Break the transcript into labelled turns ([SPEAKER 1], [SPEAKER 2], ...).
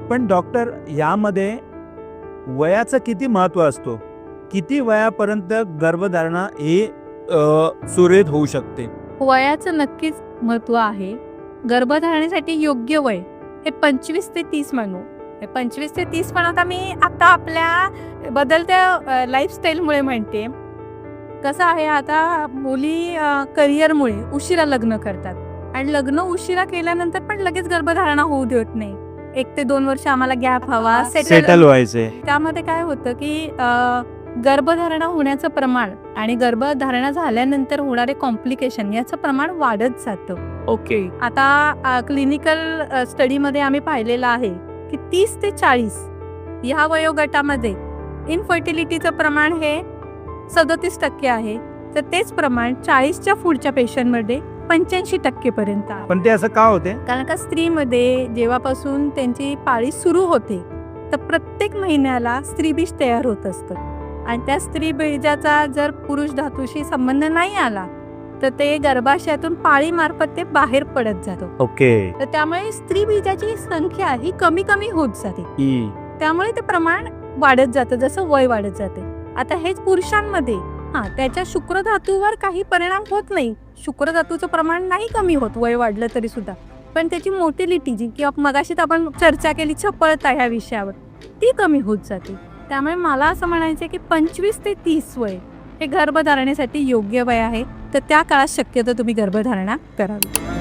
[SPEAKER 1] पण डॉक्टर यामध्ये वयाचं किती महत्व असतो? किती वयापर्यंत गर्भधारणा ही सुरळीत होऊ शकते?
[SPEAKER 2] वयाचं नक्कीच महत्त्व आहे. गर्भधारणेसाठी योग्य वय हे 25 ते 30 म्हणू. 25 ते 30 म्हणत मी आता आपल्या बदलत्या लाईफस्टाईलमुळे म्हणते. कसं आहे आता मुली करिअरमुळे उशिरा लग्न करतात आणि लग्न उशिरा केल्यानंतर पण लगेच गर्भधारणा होऊ देत नाही. 1 ते 2 वर्ष आम्हाला गॅप हवा,
[SPEAKER 1] सेटल व्हायचे.
[SPEAKER 2] त्यामध्ये काय होतं की गर्भधारणा होण्याचं प्रमाण आणि गर्भधारणा झाल्यानंतर होणारे कॉम्प्लिकेशन याचं प्रमाण वाढत जातं.
[SPEAKER 1] ओके.
[SPEAKER 2] आता क्लिनिकल स्टडीमध्ये आम्ही पाहिलेलं आहे की 30 ते 40 ह्या वयोगटामध्ये इनफर्टिलिटीचं प्रमाण हे 37% आहे. तर तेच प्रमाण 40च्या पुढच्या पेशंटमध्ये 85% पर्यंत आहे.
[SPEAKER 1] पण ते असं का होते?
[SPEAKER 2] कारण का स्त्रीमध्ये जेव्हापासून त्यांची पाळी सुरू होते तर प्रत्येक महिन्याला स्त्रीबीज तयार होत असतं आणि त्या स्त्रीबीजाचा जर पुरुष धातूशी संबंध नाही आला तर ते गर्भाशयातून पाळीमार्फत ते बाहेर पडत जातं.
[SPEAKER 1] ओके.
[SPEAKER 2] तर त्यामुळे स्त्रीबीजाची संख्या ही कमी कमी होत जाते. त्यामुळे ते प्रमाण वाढत जातं जसं वय वाढत जाते. आता हेच पुरुषांमध्ये त्याच्या शुक्रधातूवर काही परिणाम होत नाही. शुक्रधातूचं प्रमाण नाही कमी होत वय वाढलं तरी सुद्धा, पण त्याची मोटिलिटी जी किंवा मगाशीच आपण चर्चा केली चपळता ह्या विषयावर ती कमी होत जाते. त्यामुळे मला असं म्हणायचं की 25 ते 30 वय हे गर्भधारणेसाठी योग्य वय आहे. तर त्या काळात शक्यतो तुम्ही गर्भधारणा करावी.